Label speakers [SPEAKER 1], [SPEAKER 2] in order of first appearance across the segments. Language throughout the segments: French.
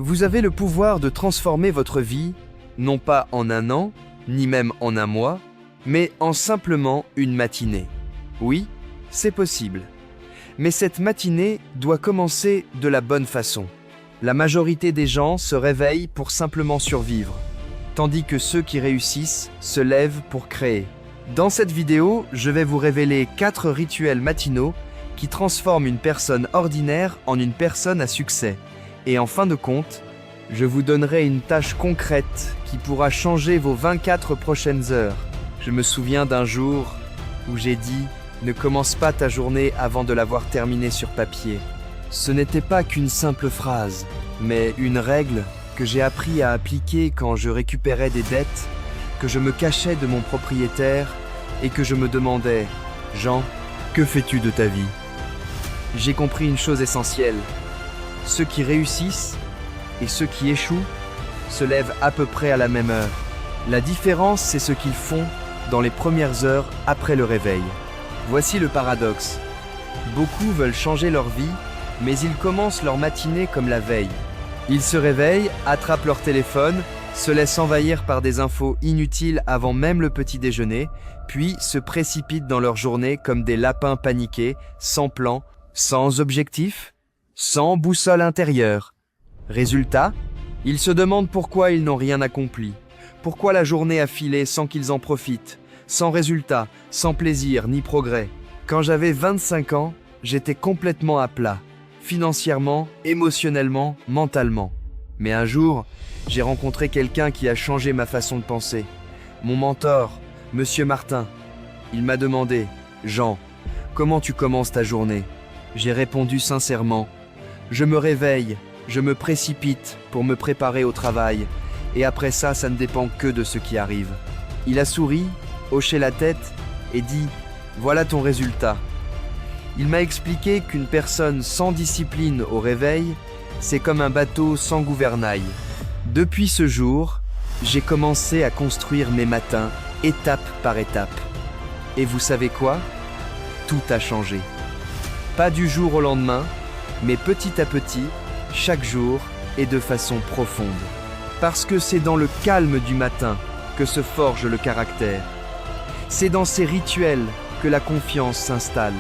[SPEAKER 1] Vous avez le pouvoir de transformer votre vie, non pas en un an, ni même en un mois, mais en simplement une matinée. Oui, c'est possible. Mais cette matinée doit commencer de la bonne façon. La majorité des gens se réveillent pour simplement survivre, tandis que ceux qui réussissent se lèvent pour créer. Dans cette vidéo, je vais vous révéler 4 rituels matinaux qui transforment une personne ordinaire en une personne à succès. Et en fin de compte, je vous donnerai une tâche concrète qui pourra changer vos 24 prochaines heures. Je me souviens d'un jour où j'ai dit « Ne commence pas ta journée avant de l'avoir terminée sur papier ». Ce n'était pas qu'une simple phrase, mais une règle que j'ai appris à appliquer quand je récupérais des dettes, que je me cachais de mon propriétaire et que je me demandais « Jean, que fais-tu de ta vie ?» J'ai compris une chose essentielle. Ceux qui réussissent et ceux qui échouent se lèvent à peu près à la même heure. La différence, c'est ce qu'ils font dans les premières heures après le réveil. Voici le paradoxe. Beaucoup veulent changer leur vie, mais ils commencent leur matinée comme la veille. Ils se réveillent, attrapent leur téléphone, se laissent envahir par des infos inutiles avant même le petit déjeuner, puis se précipitent dans leur journée comme des lapins paniqués, sans plan, sans objectif, sans boussole intérieure. Résultat, ils se demandent pourquoi ils n'ont rien accompli, pourquoi la journée a filé sans qu'ils en profitent, sans résultat, sans plaisir ni progrès. Quand j'avais 25 ans, j'étais complètement à plat, financièrement, émotionnellement, mentalement. Mais un jour, j'ai rencontré quelqu'un qui a changé ma façon de penser. Mon mentor, Monsieur Martin. Il m'a demandé « Jean, comment tu commences ta journée ?» J'ai répondu sincèrement « Je me réveille, je me précipite pour me préparer au travail, et après ça ne dépend que de ce qui arrive. » Il a souri, hoché la tête et dit « Voilà ton résultat. » Il m'a expliqué qu'une personne sans discipline au réveil, c'est comme un bateau sans gouvernail. Depuis ce jour, j'ai commencé à construire mes matins, étape par étape. Et vous savez quoi? Tout a changé. Pas du jour au lendemain, mais petit à petit, chaque jour et de façon profonde. Parce que c'est dans le calme du matin que se forge le caractère. C'est dans ces rituels que la confiance s'installe.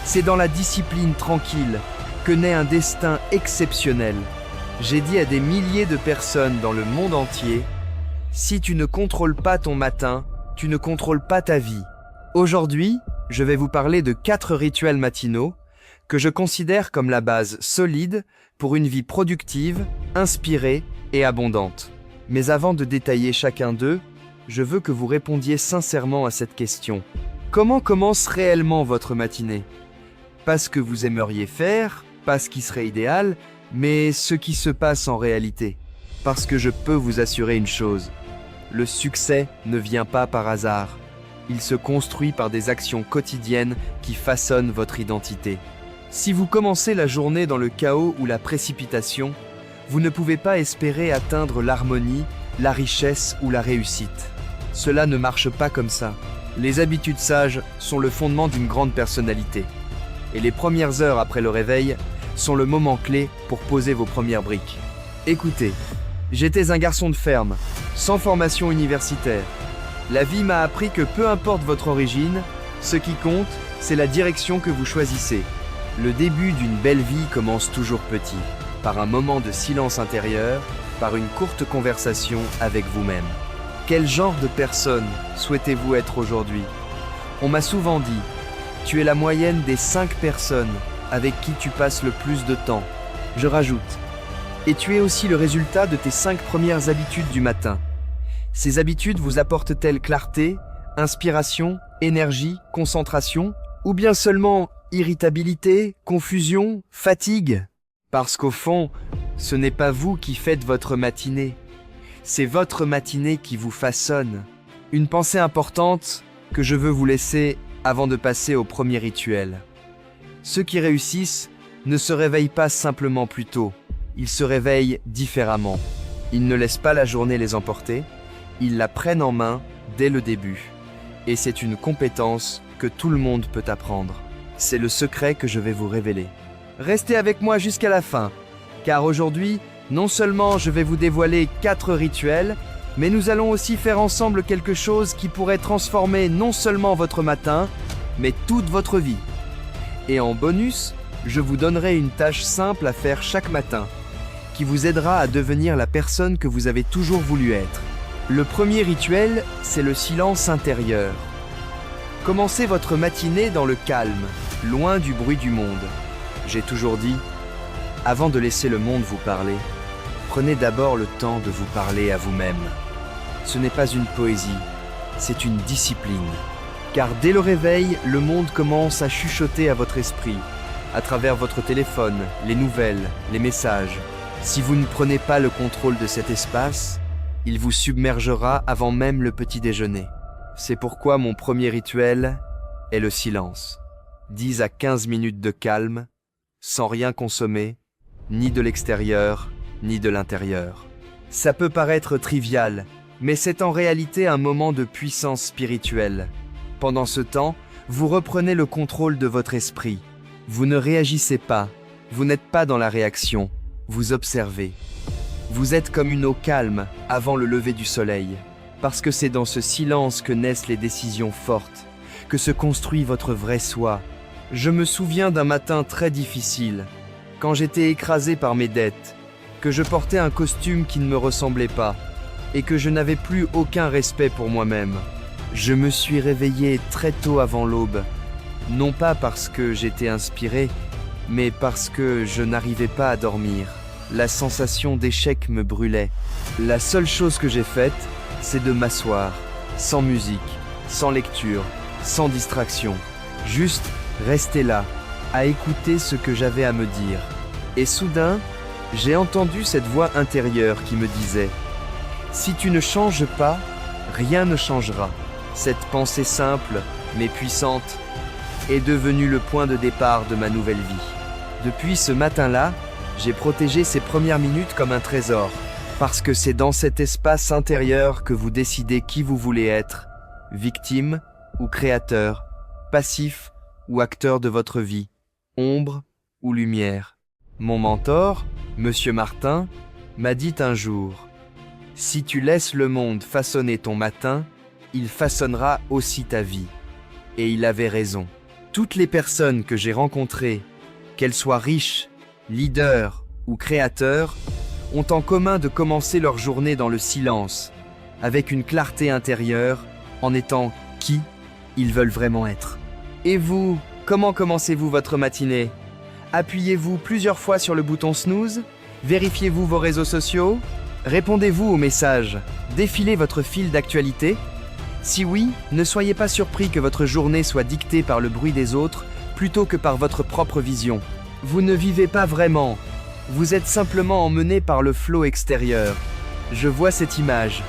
[SPEAKER 1] C'est dans la discipline tranquille que naît un destin exceptionnel. J'ai dit à des milliers de personnes dans le monde entier, si tu ne contrôles pas ton matin, tu ne contrôles pas ta vie. Aujourd'hui, je vais vous parler de 4 rituels matinaux que je considère comme la base solide pour une vie productive, inspirée et abondante. Mais avant de détailler chacun d'eux, je veux que vous répondiez sincèrement à cette question. Comment commence réellement votre matinée? Pas ce que vous aimeriez faire, pas ce qui serait idéal, mais ce qui se passe en réalité. Parce que je peux vous assurer une chose, le succès ne vient pas par hasard. Il se construit par des actions quotidiennes qui façonnent votre identité. Si vous commencez la journée dans le chaos ou la précipitation, vous ne pouvez pas espérer atteindre l'harmonie, la richesse ou la réussite. Cela ne marche pas comme ça. Les habitudes sages sont le fondement d'une grande personnalité. Et les premières heures après le réveil sont le moment clé pour poser vos premières briques. Écoutez, j'étais un garçon de ferme, sans formation universitaire. La vie m'a appris que peu importe votre origine, ce qui compte, c'est la direction que vous choisissez. Le début d'une belle vie commence toujours petit, par un moment de silence intérieur, par une courte conversation avec vous-même. Quel genre de personne souhaitez-vous être aujourd'hui? On m'a souvent dit, tu es la moyenne des 5 personnes avec qui tu passes le plus de temps. Je rajoute, et tu es aussi le résultat de tes 5 premières habitudes du matin. Ces habitudes vous apportent-elles clarté, inspiration, énergie, concentration, ou bien seulement irritabilité, confusion, fatigue? Parce qu'au fond, ce n'est pas vous qui faites votre matinée. C'est votre matinée qui vous façonne. Une pensée importante que je veux vous laisser avant de passer au premier rituel. Ceux qui réussissent ne se réveillent pas simplement plus tôt, ils se réveillent différemment. Ils ne laissent pas la journée les emporter, ils la prennent en main dès le début. Et c'est une compétence que tout le monde peut apprendre. C'est le secret que je vais vous révéler. Restez avec moi jusqu'à la fin, car aujourd'hui, Non seulement je vais vous dévoiler 4 rituels, mais nous allons aussi faire ensemble quelque chose qui pourrait transformer non seulement votre matin, mais toute votre vie. Et en bonus, je vous donnerai une tâche simple à faire chaque matin, qui vous aidera à devenir la personne que vous avez toujours voulu être. Le premier rituel, c'est le silence intérieur. Commencez votre matinée dans le calme, loin du bruit du monde. J'ai toujours dit, avant de laisser le monde vous parler, prenez d'abord le temps de vous parler à vous-même. Ce n'est pas une poésie, c'est une discipline. Car dès le réveil, le monde commence à chuchoter à votre esprit, à travers votre téléphone, les nouvelles, les messages. Si vous ne prenez pas le contrôle de cet espace, il vous submergera avant même le petit déjeuner. C'est pourquoi mon premier rituel est le silence. 10 à 15 minutes de calme, sans rien consommer, ni de l'extérieur, ni de l'intérieur. Ça peut paraître trivial, mais c'est en réalité un moment de puissance spirituelle. Pendant ce temps, vous reprenez le contrôle de votre esprit. Vous ne réagissez pas, vous n'êtes pas dans la réaction, vous observez. Vous êtes comme une eau calme avant le lever du soleil, parce que c'est dans ce silence que naissent les décisions fortes, que se construit votre vrai soi. Je me souviens d'un matin très difficile, quand j'étais écrasé par mes dettes, que je portais un costume qui ne me ressemblait pas, et que je n'avais plus aucun respect pour moi-même. Je me suis réveillé très tôt avant l'aube, non pas parce que j'étais inspiré, mais parce que je n'arrivais pas à dormir. La sensation d'échec me brûlait. La seule chose que j'ai faite, c'est de m'asseoir, sans musique, sans lecture, sans distraction. Juste rester là, à écouter ce que j'avais à me dire. Et soudain, j'ai entendu cette voix intérieure qui me disait « Si tu ne changes pas, rien ne changera ». Cette pensée simple, mais puissante, est devenue le point de départ de ma nouvelle vie. Depuis ce matin-là, j'ai protégé ces premières minutes comme un trésor, parce que c'est dans cet espace intérieur que vous décidez qui vous voulez être, victime ou créateur, passif ou acteur de votre vie, ombre ou lumière. Mon mentor, Monsieur Martin, m'a dit un jour « Si tu laisses le monde façonner ton matin, il façonnera aussi ta vie. » Et il avait raison. Toutes les personnes que j'ai rencontrées, qu'elles soient riches, leaders ou créateurs, ont en commun de commencer leur journée dans le silence, avec une clarté intérieure, en étant qui ils veulent vraiment être. Et vous, comment commencez-vous votre matinée? Appuyez-vous plusieurs fois sur le bouton snooze? Vérifiez-vous vos réseaux sociaux? Répondez-vous aux messages? Défilez votre fil d'actualité? Si oui, ne soyez pas surpris que votre journée soit dictée par le bruit des autres plutôt que par votre propre vision. Vous ne vivez pas vraiment, vous êtes simplement emmené par le flot extérieur. Je vois cette image.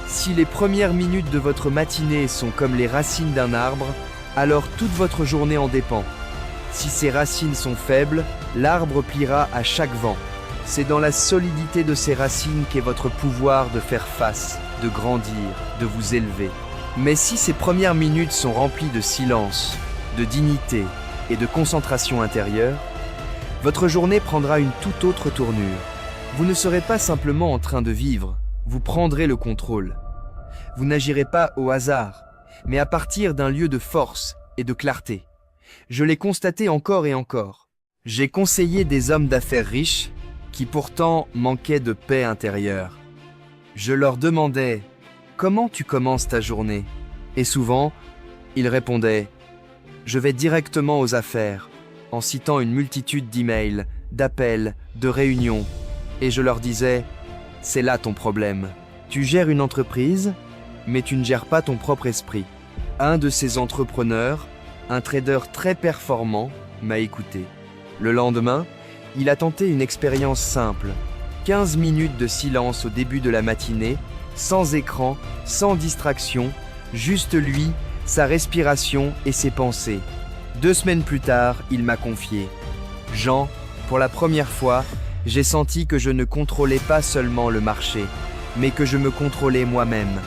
[SPEAKER 1] Si les premières minutes de votre matinée sont comme les racines d'un arbre, alors toute votre journée en dépend. Si ces racines sont faibles, l'arbre pliera à chaque vent. C'est dans la solidité de ces racines qu'est votre pouvoir de faire face, de grandir, de vous élever. Mais si ces premières minutes sont remplies de silence, de dignité et de concentration intérieure, votre journée prendra une toute autre tournure. Vous ne serez pas simplement en train de vivre, vous prendrez le contrôle. Vous n'agirez pas au hasard, mais à partir d'un lieu de force et de clarté. Je l'ai constaté encore et encore. J'ai conseillé des hommes d'affaires riches qui pourtant manquaient de paix intérieure. Je leur demandais « Comment tu commences ta journée ?» Et souvent, ils répondaient « Je vais directement aux affaires », en citant une multitude d'emails, d'appels, de réunions. Et je leur disais « C'est là ton problème. Tu gères une entreprise, mais tu ne gères pas ton propre esprit. » Un de ces entrepreneurs, un trader très performant, m'a écouté. Le lendemain, il a tenté une expérience simple. 15 minutes de silence au début de la matinée, sans écran, sans distraction, juste lui, sa respiration et ses pensées. 2 semaines plus tard, il m'a confié « Jean, pour la première fois, j'ai senti que je ne contrôlais pas seulement le marché, mais que je me contrôlais moi-même.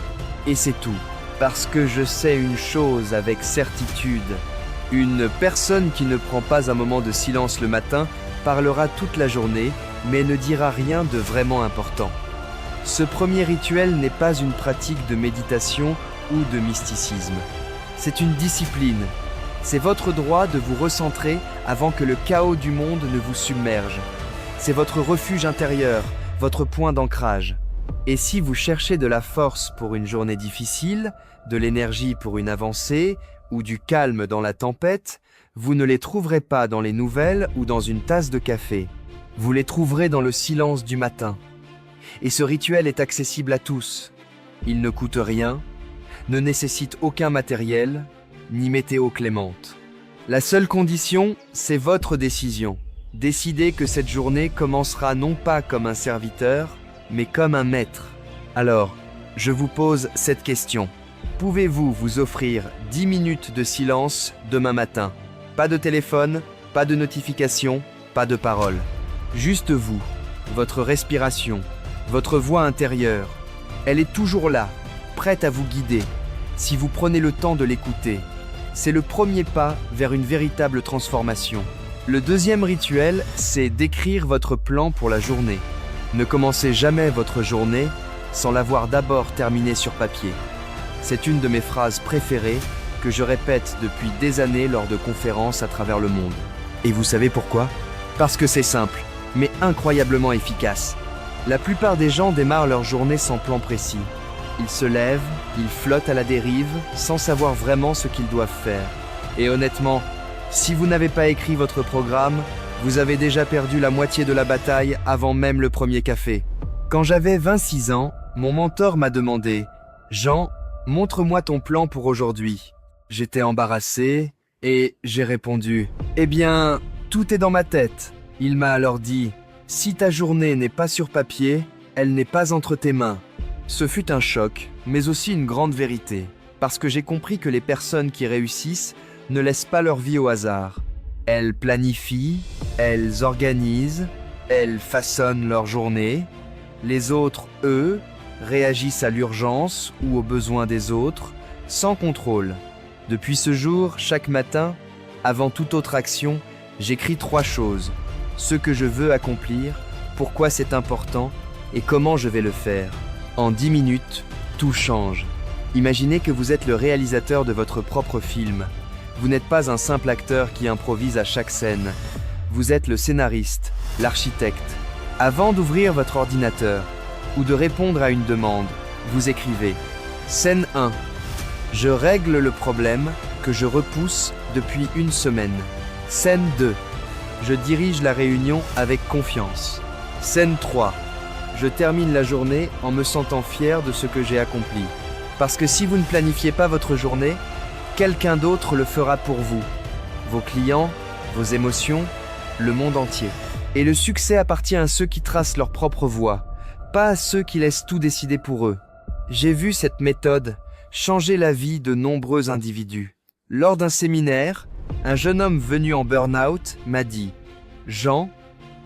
[SPEAKER 1] Et c'est tout. Parce que je sais une chose avec certitude. Une personne qui ne prend pas un moment de silence le matin parlera toute la journée mais ne dira rien de vraiment important. Ce premier rituel n'est pas une pratique de méditation ou de mysticisme. C'est une discipline. C'est votre droit de vous recentrer avant que le chaos du monde ne vous submerge. C'est votre refuge intérieur, votre point d'ancrage. Et si vous cherchez de la force pour une journée difficile, de l'énergie pour une avancée ou du calme dans la tempête, vous ne les trouverez pas dans les nouvelles ou dans une tasse de café. Vous les trouverez dans le silence du matin. Et ce rituel est accessible à tous. Il ne coûte rien, ne nécessite aucun matériel, ni météo clémente. La seule condition, c'est votre décision. Décidez que cette journée commencera non pas comme un serviteur, mais comme un maître. Alors, je vous pose cette question. Pouvez-vous vous offrir 10 minutes de silence demain matin? Pas de téléphone, pas de notification, pas de parole. Juste vous, votre respiration, votre voix intérieure. Elle est toujours là, prête à vous guider, si vous prenez le temps de l'écouter. C'est le premier pas vers une véritable transformation. Le deuxième rituel, c'est d'écrire votre plan pour la journée. Ne commencez jamais votre journée sans l'avoir d'abord terminée sur papier. C'est une de mes phrases préférées que je répète depuis des années lors de conférences à travers le monde. Et vous savez pourquoi? Parce que c'est simple, mais incroyablement efficace. La plupart des gens démarrent leur journée sans plan précis. Ils se lèvent, ils flottent à la dérive, sans savoir vraiment ce qu'ils doivent faire. Et honnêtement, si vous n'avez pas écrit votre programme, vous avez déjà perdu la moitié de la bataille avant même le premier café. Quand j'avais 26 ans, mon mentor m'a demandé « Jean, montre-moi ton plan pour aujourd'hui ». J'étais embarrassé et j'ai répondu « Eh bien, tout est dans ma tête ». Il m'a alors dit « Si ta journée n'est pas sur papier, elle n'est pas entre tes mains ». Ce fut un choc, mais aussi une grande vérité, parce que j'ai compris que les personnes qui réussissent ne laissent pas leur vie au hasard. Elles planifient, elles organisent, elles façonnent leur journée. Les autres, eux, réagissent à l'urgence ou aux besoins des autres, sans contrôle. Depuis ce jour, chaque matin, avant toute autre action, j'écris 3 choses. Ce que je veux accomplir, pourquoi c'est important et comment je vais le faire. En 10 minutes, tout change. Imaginez que vous êtes le réalisateur de votre propre film. Vous n'êtes pas un simple acteur qui improvise à chaque scène. Vous êtes le scénariste, l'architecte. Avant d'ouvrir votre ordinateur ou de répondre à une demande, vous écrivez « Scène 1. Je règle le problème que je repousse depuis 1 semaine. Scène 2. Je dirige la réunion avec confiance. Scène 3. Je termine la journée en me sentant fier de ce que j'ai accompli. » Parce que si vous ne planifiez pas votre journée, quelqu'un d'autre le fera pour vous. Vos clients, vos émotions, le monde entier. Et le succès appartient à ceux qui tracent leur propre voie, pas à ceux qui laissent tout décider pour eux. J'ai vu cette méthode changer la vie de nombreux individus. Lors d'un séminaire, un jeune homme venu en burn-out m'a dit « Jean,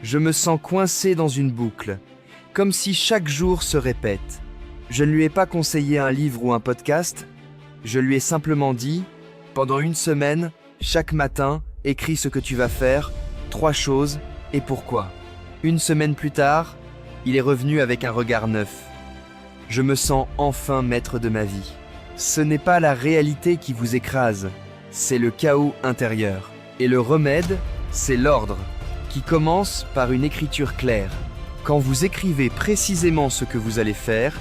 [SPEAKER 1] je me sens coincé dans une boucle, comme si chaque jour se répète. » Je ne lui ai pas conseillé un livre ou un podcast, je lui ai simplement dit « Pendant 1 semaine, chaque matin, écris ce que tu vas faire, 3 choses et pourquoi. » 1 semaine plus tard, il est revenu avec un regard neuf. Je me sens enfin maître de ma vie. Ce n'est pas la réalité qui vous écrase, c'est le chaos intérieur. Et le remède, c'est l'ordre, qui commence par une écriture claire. Quand vous écrivez précisément ce que vous allez faire,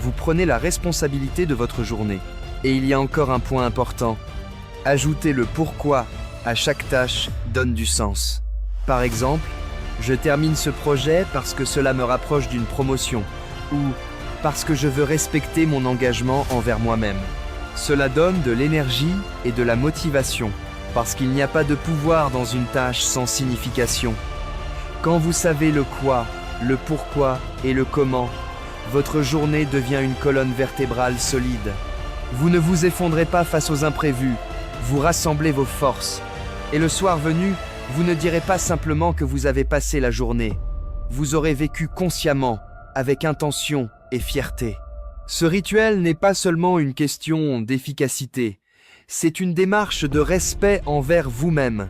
[SPEAKER 1] vous prenez la responsabilité de votre journée. Et il y a encore un point important. Ajouter le pourquoi à chaque tâche donne du sens. Par exemple, je termine ce projet parce que cela me rapproche d'une promotion ou parce que je veux respecter mon engagement envers moi-même. Cela donne de l'énergie et de la motivation parce qu'il n'y a pas de pouvoir dans une tâche sans signification. Quand vous savez le quoi, le pourquoi et le comment, votre journée devient une colonne vertébrale solide. Vous ne vous effondrez pas face aux imprévus, vous rassemblez vos forces. Et le soir venu, vous ne direz pas simplement que vous avez passé la journée. Vous aurez vécu consciemment, avec intention et fierté. Ce rituel n'est pas seulement une question d'efficacité, c'est une démarche de respect envers vous-même.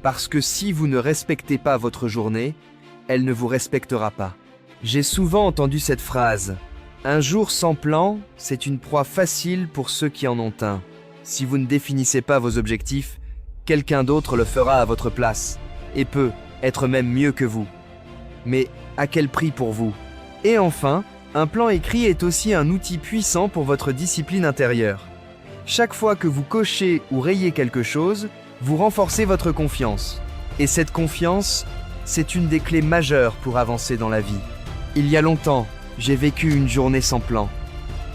[SPEAKER 1] Parce que si vous ne respectez pas votre journée, elle ne vous respectera pas. J'ai souvent entendu cette phrase. Un jour sans plan, c'est une proie facile pour ceux qui en ont un. Si vous ne définissez pas vos objectifs, quelqu'un d'autre le fera à votre place, et peut être même mieux que vous. Mais à quel prix pour vous? Et enfin, un plan écrit est aussi un outil puissant pour votre discipline intérieure. Chaque fois que vous cochez ou rayez quelque chose, vous renforcez votre confiance. Et cette confiance, c'est une des clés majeures pour avancer dans la vie. Il y a longtemps, j'ai vécu une journée sans plan.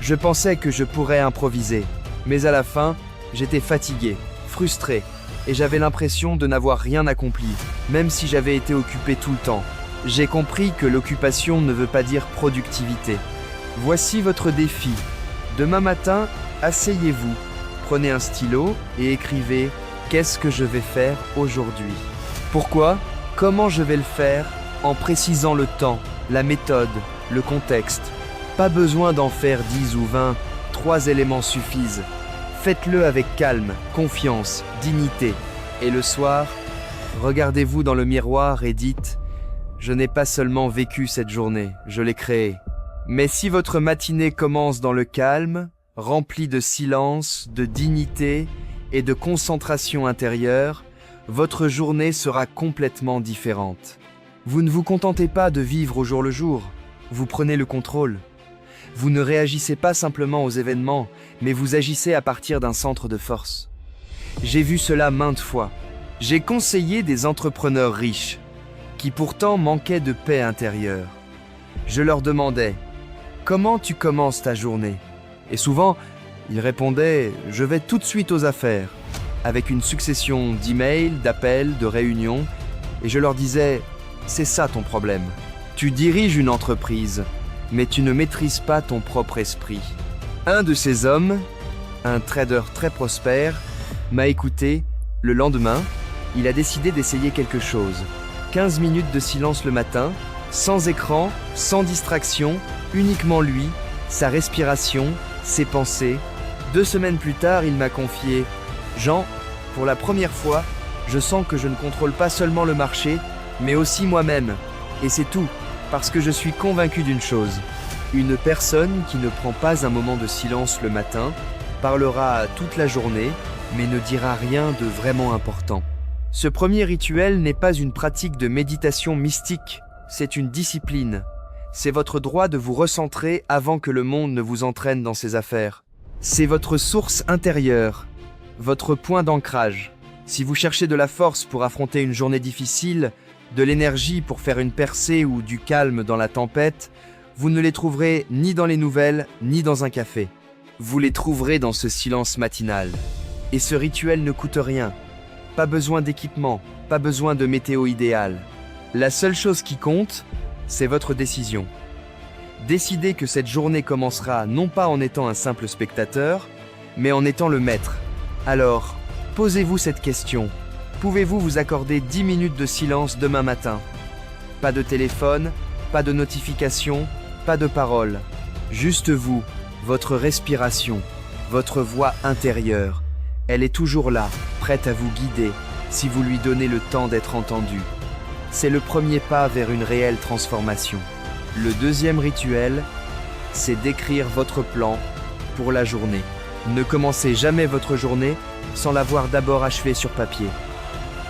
[SPEAKER 1] Je pensais que je pourrais improviser, mais à la fin, j'étais fatigué, frustré, et j'avais l'impression de n'avoir rien accompli, même si j'avais été occupé tout le temps. J'ai compris que l'occupation ne veut pas dire productivité. Voici votre défi. Demain matin, asseyez-vous, prenez un stylo et écrivez « Qu'est-ce que je vais faire aujourd'hui ?» Pourquoi? Comment je vais le faire? En précisant le temps, la méthode, le contexte. Pas besoin d'en faire 10 ou 20, 3 éléments suffisent. Faites-le avec calme, confiance, dignité. Et le soir, regardez-vous dans le miroir et dites « Je n'ai pas seulement vécu cette journée, je l'ai créée. » Mais si votre matinée commence dans le calme, remplie de silence, de dignité et de concentration intérieure, votre journée sera complètement différente. Vous ne vous contentez pas de vivre au jour le jour, vous prenez le contrôle. Vous ne réagissez pas simplement aux événements, mais vous agissez à partir d'un centre de force. J'ai vu cela maintes fois. J'ai conseillé des entrepreneurs riches, qui pourtant manquaient de paix intérieure. Je leur demandais « Comment tu commences ta journée ?» Et souvent, ils répondaient « Je vais tout de suite aux affaires », avec une succession d'emails, d'appels, de réunions, et je leur disais « C'est ça ton problème. Tu diriges une entreprise, mais tu ne maîtrises pas ton propre esprit. » Un de ces hommes, un trader très prospère, m'a écouté. Le lendemain, il a décidé d'essayer quelque chose. 15 minutes de silence le matin, sans écran, sans distraction, uniquement lui, sa respiration, ses pensées. 2 semaines plus tard, il m'a confié « Jean, pour la première fois, je sens que je ne contrôle pas seulement le marché, mais aussi moi-même. Et c'est tout, parce que je suis convaincu d'une chose. Une personne qui ne prend pas un moment de silence le matin parlera toute la journée, mais ne dira rien de vraiment important. » Ce premier rituel n'est pas une pratique de méditation mystique, c'est une discipline. C'est votre droit de vous recentrer avant que le monde ne vous entraîne dans ses affaires. C'est votre source intérieure, votre point d'ancrage. Si vous cherchez de la force pour affronter une journée difficile, de l'énergie pour faire une percée ou du calme dans la tempête, vous ne les trouverez ni dans les nouvelles, ni dans un café. Vous les trouverez dans ce silence matinal. Et ce rituel ne coûte rien. Pas besoin d'équipement, pas besoin de météo idéale. La seule chose qui compte, c'est votre décision. Décidez que cette journée commencera non pas en étant un simple spectateur, mais en étant le maître. Alors, posez-vous cette question. Pouvez-vous vous accorder 10 minutes de silence demain matin? Pas de téléphone, pas de notification, pas de paroles. Juste vous, votre respiration, votre voix intérieure. Elle est toujours là, prête à vous guider, si vous lui donnez le temps d'être entendu. C'est le premier pas vers une réelle transformation. Le deuxième rituel, c'est d'écrire votre plan pour la journée. Ne commencez jamais votre journée sans l'avoir d'abord achevée sur papier.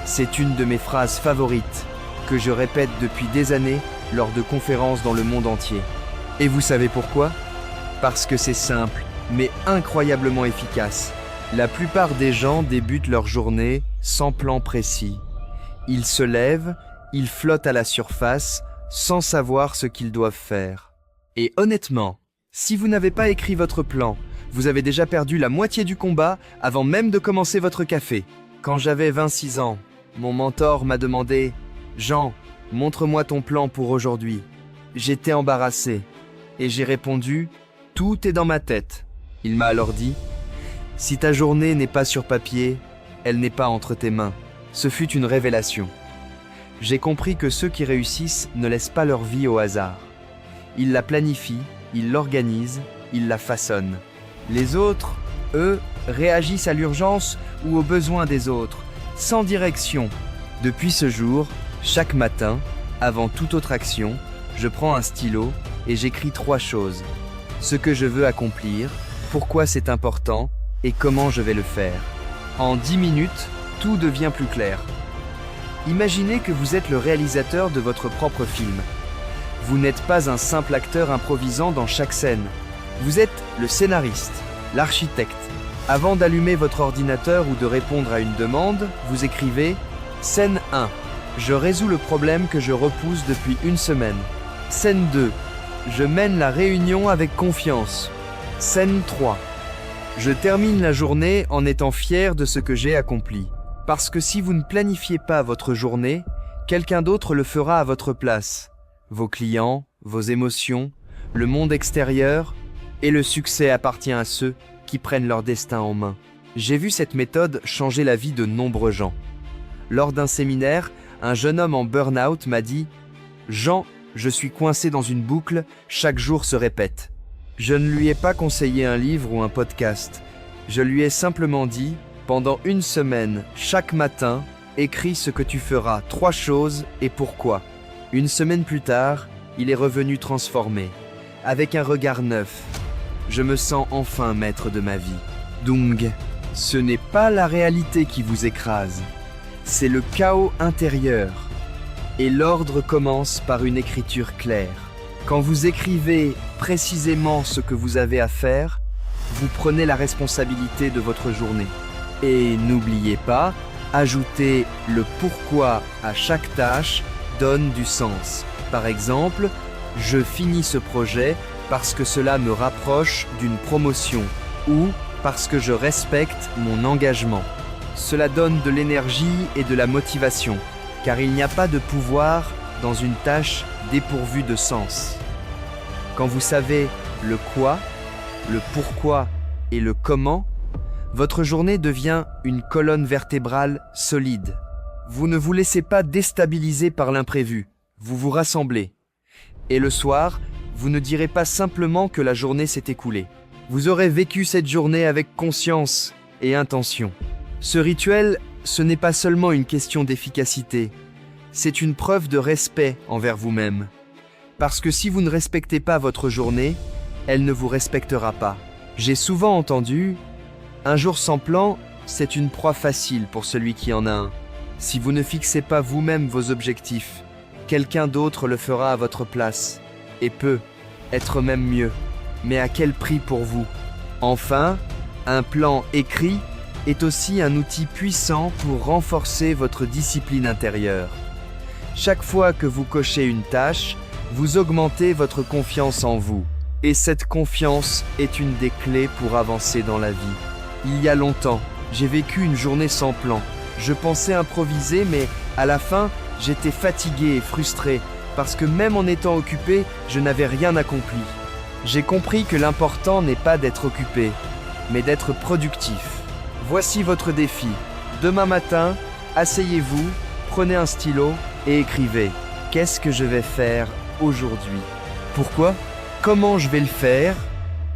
[SPEAKER 1] C'est une de mes phrases favorites, que je répète depuis des années lors de conférences dans le monde entier. Et vous savez pourquoi? Parce que c'est simple, mais incroyablement efficace. La plupart des gens débutent leur journée sans plan précis. Ils se lèvent, ils flottent à la surface, sans savoir ce qu'ils doivent faire. Et honnêtement, si vous n'avez pas écrit votre plan, vous avez déjà perdu la moitié du combat avant même de commencer votre café. Quand j'avais 26 ans, mon mentor m'a demandé « Jean, montre-moi ton plan pour aujourd'hui. » J'étais embarrassé et j'ai répondu « Tout est dans ma tête. » Il m'a alors dit « Si ta journée n'est pas sur papier, elle n'est pas entre tes mains. » Ce fut une révélation. J'ai compris que ceux qui réussissent ne laissent pas leur vie au hasard. Ils la planifient, ils l'organisent, ils la façonnent. Les autres, eux, réagissent à l'urgence ou aux besoins des autres, sans direction. Depuis ce jour, chaque matin, Avant toute autre action, je prends un stylo et j'écris 3 choses. Ce que je veux accomplir, pourquoi c'est important et comment je vais le faire. En 10 minutes, tout devient plus clair. Imaginez que vous êtes le réalisateur de votre propre film. Vous n'êtes pas un simple acteur improvisant dans chaque scène. Vous êtes le scénariste, l'architecte. Avant d'allumer votre ordinateur ou de répondre à une demande, vous écrivez « Scène 1. Je résous le problème que je repousse depuis une semaine. Scène 2. Je mène la réunion avec confiance. Scène 3. Je termine la journée en étant fier de ce que j'ai accompli. » Parce que si vous ne planifiez pas votre journée, quelqu'un d'autre le fera à votre place. Vos clients, vos émotions, le monde extérieur, et le succès appartient à ceux qui prennent leur destin en main. J'ai vu cette méthode changer la vie de nombreux gens. Lors d'un séminaire, un jeune homme en burn-out m'a dit « Jean, je suis coincé dans une boucle, chaque jour se répète. » Je ne lui ai pas conseillé un livre ou un podcast. Je lui ai simplement dit « Pendant une semaine, chaque matin, écris ce que tu feras, 3 choses et pourquoi. » Une semaine plus tard, il est revenu transformé, avec un regard neuf. Je me sens enfin maître de ma vie. Donc, ce n'est pas la réalité qui vous écrase, c'est le chaos intérieur. Et l'ordre commence par une écriture claire. Quand vous écrivez précisément ce que vous avez à faire, vous prenez la responsabilité de votre journée. Et n'oubliez pas, ajouter le pourquoi à chaque tâche donne du sens. Par exemple, je finis ce projet parce que cela me rapproche d'une promotion ou parce que je respecte mon engagement. Cela donne de l'énergie et de la motivation, car il n'y a pas de pouvoir dans une tâche dépourvue de sens. Quand vous savez le quoi, le pourquoi et le comment, votre journée devient une colonne vertébrale solide. Vous ne vous laissez pas déstabiliser par l'imprévu, vous vous rassemblez. Et le soir, vous ne direz pas simplement que la journée s'est écoulée. Vous aurez vécu cette journée avec conscience et intention. Ce rituel, ce n'est pas seulement une question d'efficacité, c'est une preuve de respect envers vous-même. Parce que si vous ne respectez pas votre journée, elle ne vous respectera pas. J'ai souvent entendu « Un jour sans plan, c'est une proie facile pour celui qui en a un. » Si vous ne fixez pas vous-même vos objectifs, quelqu'un d'autre le fera à votre place, et peut être même mieux. Mais à quel prix pour vous? Enfin, un plan écrit est aussi un outil puissant pour renforcer votre discipline intérieure. Chaque fois que vous cochez une tâche, vous augmentez votre confiance en vous. Et cette confiance est une des clés pour avancer dans la vie. Il y a longtemps, j'ai vécu une journée sans plan. Je pensais improviser, mais à la fin, j'étais fatigué et frustré, parce que même en étant occupé, je n'avais rien accompli. J'ai compris que l'important n'est pas d'être occupé, mais d'être productif. Voici votre défi. Demain matin, asseyez-vous, prenez un stylo et écrivez « Qu'est-ce que je vais faire aujourd'hui ? Pourquoi ? Comment je vais le faire ? »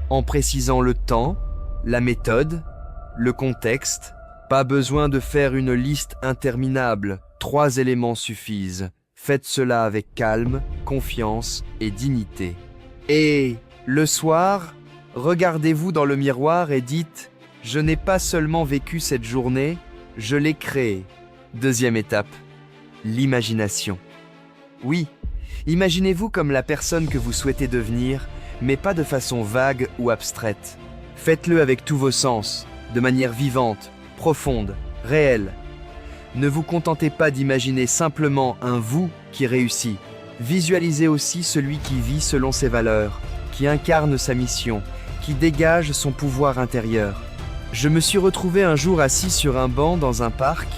[SPEAKER 1] En précisant le temps, la méthode, le contexte. Pas besoin de faire une liste interminable, 3 éléments suffisent. Faites cela avec calme, confiance et dignité. Et le soir, regardez-vous dans le miroir et dites « Je n'ai pas seulement vécu cette journée, je l'ai créée. » Deuxième étape, l'imagination. Oui, imaginez-vous comme la personne que vous souhaitez devenir, mais pas de façon vague ou abstraite. Faites-le avec tous vos sens, de manière vivante, profonde, réelle. Ne vous contentez pas d'imaginer simplement un vous qui réussit. Visualisez aussi celui qui vit selon ses valeurs, qui incarne sa mission, qui dégage son pouvoir intérieur. Je me suis retrouvé un jour assis sur un banc dans un parc,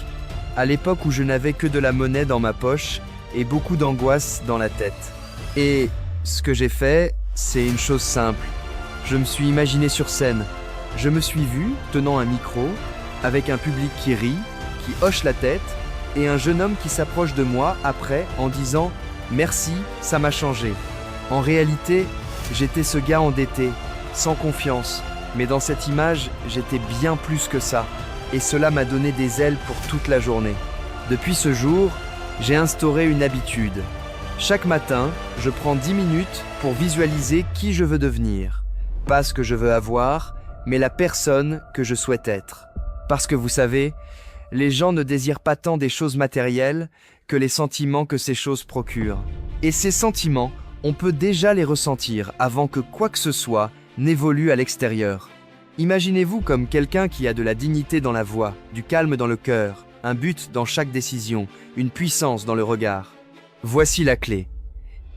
[SPEAKER 1] à l'époque où je n'avais que de la monnaie dans ma poche et beaucoup d'angoisse dans la tête. Et ce que j'ai fait, c'est une chose simple. Je me suis imaginé sur scène. Je me suis vu tenant un micro, avec un public qui rit, qui hoche la tête, et un jeune homme qui s'approche de moi après en disant « Merci, ça m'a changé ». En réalité, j'étais ce gars endetté, sans confiance, mais dans cette image, j'étais bien plus que ça, et cela m'a donné des ailes pour toute la journée. Depuis ce jour, j'ai instauré une habitude. Chaque matin, je prends 10 minutes pour visualiser qui je veux devenir. Pas ce que je veux avoir, mais la personne que je souhaite être. Parce que vous savez, les gens ne désirent pas tant des choses matérielles que les sentiments que ces choses procurent. Et ces sentiments, on peut déjà les ressentir avant que quoi que ce soit n'évolue à l'extérieur. Imaginez-vous comme quelqu'un qui a de la dignité dans la voix, du calme dans le cœur, un but dans chaque décision, une puissance dans le regard. Voici la clé.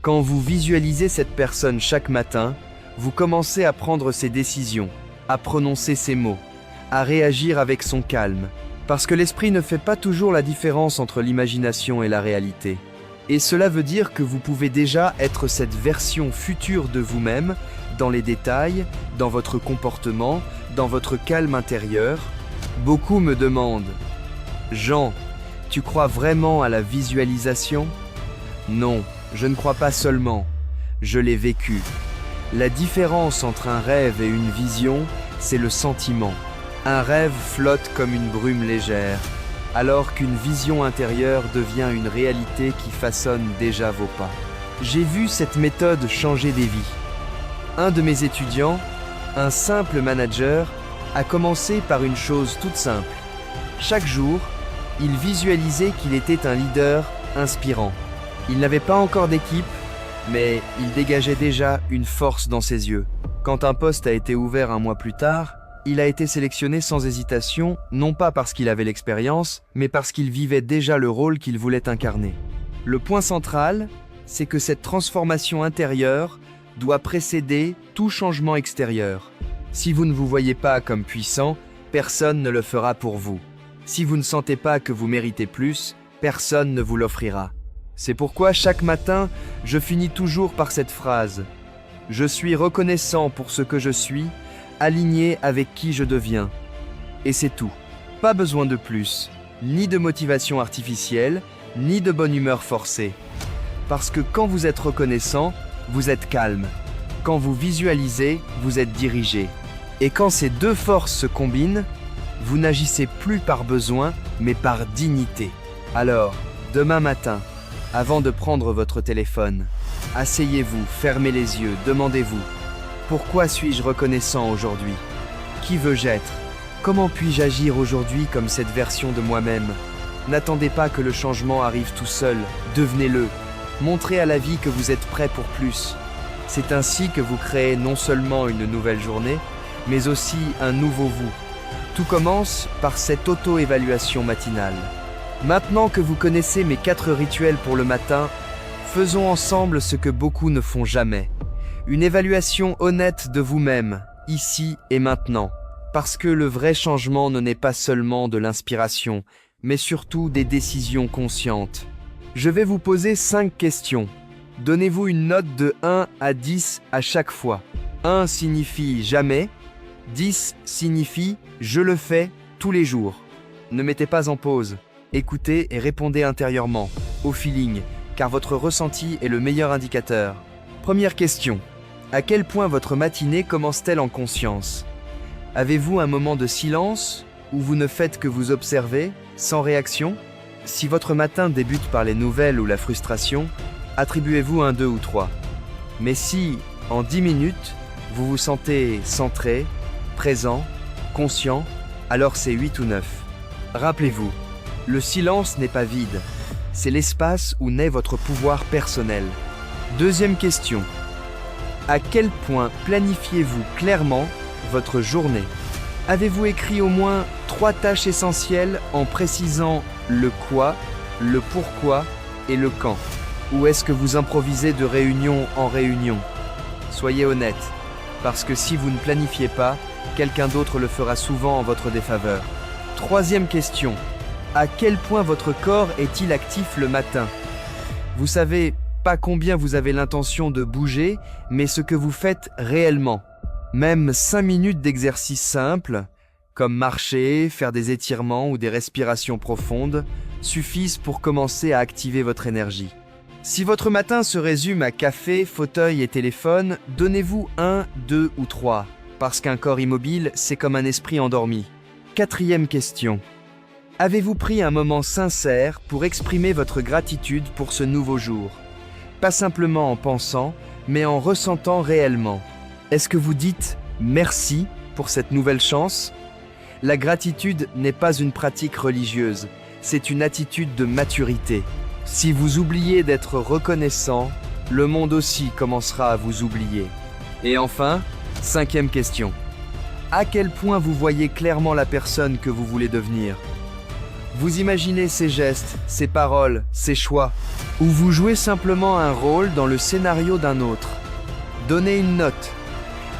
[SPEAKER 1] Quand vous visualisez cette personne chaque matin, vous commencez à prendre ses décisions, à prononcer ses mots, à réagir avec son calme, parce que l'esprit ne fait pas toujours la différence entre l'imagination et la réalité. Et cela veut dire que vous pouvez déjà être cette version future de vous-même, dans les détails, dans votre comportement, dans votre calme intérieur. Beaucoup me demandent « Jean, tu crois vraiment à la visualisation ?» Non, je ne crois pas seulement, je l'ai vécu. La différence entre un rêve et une vision, c'est le sentiment. Un rêve flotte comme une brume légère, alors qu'une vision intérieure devient une réalité qui façonne déjà vos pas. J'ai vu cette méthode changer des vies. Un de mes étudiants, un simple manager, a commencé par une chose toute simple. Chaque jour, il visualisait qu'il était un leader inspirant. Il n'avait pas encore d'équipe, mais il dégageait déjà une force dans ses yeux. Quand un poste a été ouvert un mois plus tard, il a été sélectionné sans hésitation, non pas parce qu'il avait l'expérience, mais parce qu'il vivait déjà le rôle qu'il voulait incarner. Le point central, c'est que cette transformation intérieure doit précéder tout changement extérieur. Si vous ne vous voyez pas comme puissant, personne ne le fera pour vous. Si vous ne sentez pas que vous méritez plus, personne ne vous l'offrira. C'est pourquoi chaque matin, je finis toujours par cette phrase. Je suis reconnaissant pour ce que je suis, aligné avec qui je deviens. Et c'est tout. Pas besoin de plus, ni de motivation artificielle, ni de bonne humeur forcée. Parce que quand vous êtes reconnaissant, vous êtes calme. Quand vous visualisez, vous êtes dirigé. Et quand ces deux forces se combinent, vous n'agissez plus par besoin, mais par dignité. Alors, demain matin, avant de prendre votre téléphone, asseyez-vous, fermez les yeux, demandez-vous « Pourquoi suis-je reconnaissant aujourd'hui ? Qui veux-je être ? Comment puis-je agir aujourd'hui comme cette version de moi-même ? N'attendez pas que le changement arrive tout seul, devenez-le. Montrez à la vie que vous êtes prêt pour plus. C'est ainsi que vous créez non seulement une nouvelle journée, mais aussi un nouveau vous. Tout commence par cette auto-évaluation matinale. Maintenant que vous connaissez mes 4 rituels pour le matin, faisons ensemble ce que beaucoup ne font jamais. Une évaluation honnête de vous-même, ici et maintenant. Parce que le vrai changement ne naît pas seulement de l'inspiration, mais surtout des décisions conscientes. Je vais vous poser 5 questions. Donnez-vous une note de 1 à 10 à chaque fois. 1 signifie jamais, 10 signifie je le fais tous les jours. Ne mettez pas en pause. Écoutez et répondez intérieurement, au feeling, car votre ressenti est le meilleur indicateur. Première question. À quel point votre matinée commence-t-elle en conscience ? Avez-vous un moment de silence où vous ne faites que vous observer, sans réaction ? Si votre matin débute par les nouvelles ou la frustration, attribuez-vous un 2 ou 3. Mais si, en 10 minutes, vous vous sentez centré, présent, conscient, alors c'est 8 ou 9. Rappelez-vous, le silence n'est pas vide, c'est l'espace où naît votre pouvoir personnel. Deuxième question. À quel point planifiez-vous clairement votre journée ? Avez-vous écrit au moins 3 tâches essentielles en précisant le quoi, le pourquoi et le quand ? Ou est-ce que vous improvisez de réunion en réunion ? Soyez honnête, parce que si vous ne planifiez pas, quelqu'un d'autre le fera souvent en votre défaveur. Troisième question. À quel point votre corps est-il actif le matin ? Vous savez pas combien vous avez l'intention de bouger, mais ce que vous faites réellement. Même 5 minutes d'exercice simple, comme marcher, faire des étirements ou des respirations profondes, suffisent pour commencer à activer votre énergie. Si votre matin se résume à café, fauteuil et téléphone, donnez-vous 1, 2 ou 3, parce qu'un corps immobile, c'est comme un esprit endormi. Quatrième question. Avez-vous pris un moment sincère pour exprimer votre gratitude pour ce nouveau jour ? Pas simplement en pensant, mais en ressentant réellement. Est-ce que vous dites « merci » pour cette nouvelle chance? La gratitude n'est pas une pratique religieuse, c'est une attitude de maturité. Si vous oubliez d'être reconnaissant, le monde aussi commencera à vous oublier. Et enfin, 5e question. À quel point vous voyez clairement la personne que vous voulez devenir? Vous imaginez ses gestes, ses paroles, ses choix, ou vous jouez simplement un rôle dans le scénario d'un autre? Donnez une note.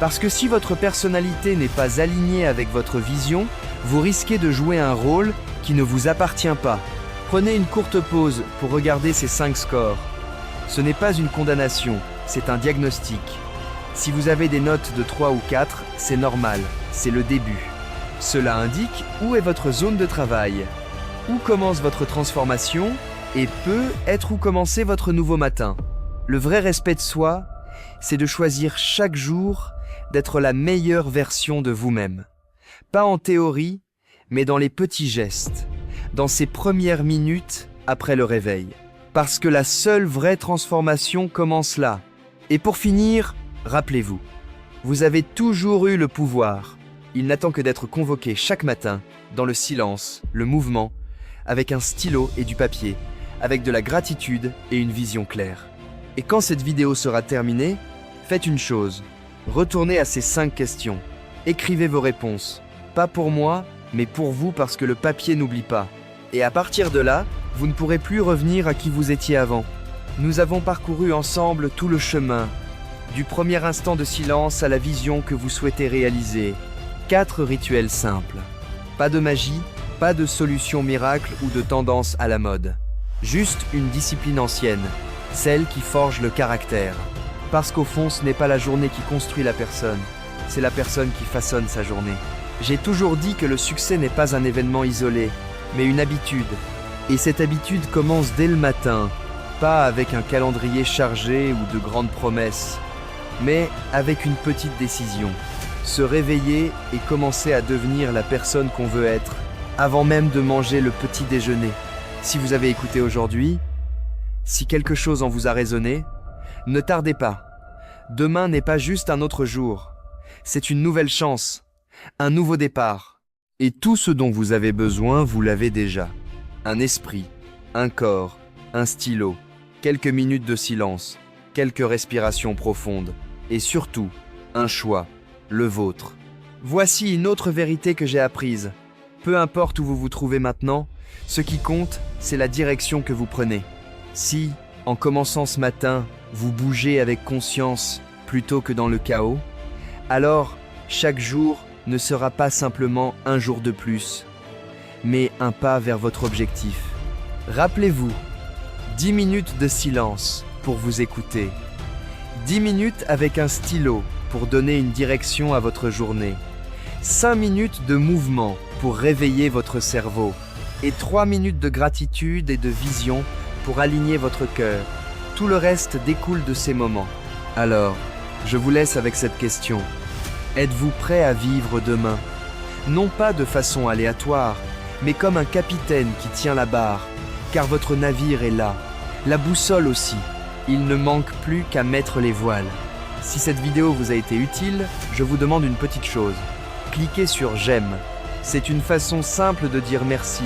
[SPEAKER 1] Parce que si votre personnalité n'est pas alignée avec votre vision, vous risquez de jouer un rôle qui ne vous appartient pas. Prenez une courte pause pour regarder ces 5 scores. Ce n'est pas une condamnation, c'est un diagnostic. Si vous avez des notes de 3 ou 4, c'est normal, c'est le début. Cela indique où est votre zone de travail, où commence votre transformation et peut être où commencer votre nouveau matin. Le vrai respect de soi, c'est de choisir chaque jour d'être la meilleure version de vous-même. Pas en théorie, mais dans les petits gestes, dans ces premières minutes après le réveil. Parce que la seule vraie transformation commence là. Et pour finir, rappelez-vous, vous avez toujours eu le pouvoir. Il n'attend que d'être convoqué chaque matin, dans le silence, le mouvement, avec un stylo et du papier, avec de la gratitude et une vision claire. Et quand cette vidéo sera terminée, faites une chose. Retournez à ces 5 questions. Écrivez vos réponses. Pas pour moi, mais pour vous parce que le papier n'oublie pas. Et à partir de là, vous ne pourrez plus revenir à qui vous étiez avant. Nous avons parcouru ensemble tout le chemin, du premier instant de silence à la vision que vous souhaitez réaliser. 4 rituels simples. Pas de magie, pas de solution miracle ou de tendance à la mode. Juste une discipline ancienne, celle qui forge le caractère. Parce qu'au fond, ce n'est pas la journée qui construit la personne, c'est la personne qui façonne sa journée. J'ai toujours dit que le succès n'est pas un événement isolé, mais une habitude. Et cette habitude commence dès le matin, pas avec un calendrier chargé ou de grandes promesses, mais avec une petite décision. Se réveiller et commencer à devenir la personne qu'on veut être, avant même de manger le petit déjeuner. Si vous avez écouté aujourd'hui, si quelque chose en vous a résonné, ne tardez pas. Demain n'est pas juste un autre jour. C'est une nouvelle chance, un nouveau départ. Et tout ce dont vous avez besoin, vous l'avez déjà. Un esprit, un corps, un stylo, quelques minutes de silence, quelques respirations profondes, et surtout, un choix, le vôtre. Voici une autre vérité que j'ai apprise. Peu importe où vous vous trouvez maintenant, ce qui compte, c'est la direction que vous prenez. Si, en commençant ce matin, vous bougez avec conscience plutôt que dans le chaos, alors chaque jour ne sera pas simplement un jour de plus, mais un pas vers votre objectif. Rappelez-vous, 10 minutes de silence pour vous écouter, 10 minutes avec un stylo pour donner une direction à votre journée, 5 minutes de mouvement pour réveiller votre cerveau, et 3 minutes de gratitude et de vision pour aligner votre cœur. Tout le reste découle de ces moments. Alors, je vous laisse avec cette question. Êtes-vous prêt à vivre demain? Non pas de façon aléatoire, mais comme un capitaine qui tient la barre, car votre navire est là. La boussole aussi. Il ne manque plus qu'à mettre les voiles. Si cette vidéo vous a été utile, je vous demande une petite chose. Cliquez sur j'aime. C'est une façon simple de dire merci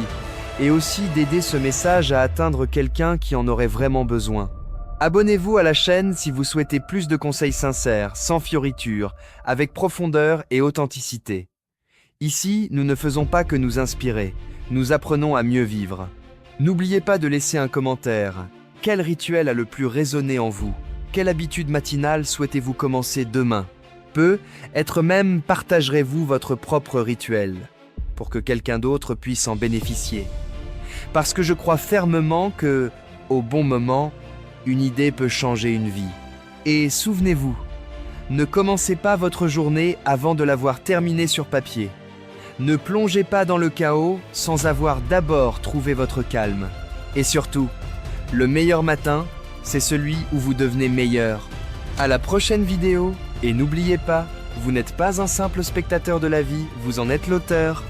[SPEAKER 1] et aussi d'aider ce message à atteindre quelqu'un qui en aurait vraiment besoin. Abonnez-vous à la chaîne si vous souhaitez plus de conseils sincères, sans fioritures, avec profondeur et authenticité. Ici, nous ne faisons pas que nous inspirer, nous apprenons à mieux vivre. N'oubliez pas de laisser un commentaire. Quel rituel a le plus résonné en vous? Quelle habitude matinale souhaitez-vous commencer demain? Peut-être même partagerez-vous votre propre rituel, pour que quelqu'un d'autre puisse en bénéficier. Parce que je crois fermement que, au bon moment, une idée peut changer une vie. Et souvenez-vous, ne commencez pas votre journée avant de l'avoir terminée sur papier. Ne plongez pas dans le chaos sans avoir d'abord trouvé votre calme. Et surtout, le meilleur matin, c'est celui où vous devenez meilleur. À la prochaine vidéo, et n'oubliez pas, vous n'êtes pas un simple spectateur de la vie, vous en êtes l'auteur.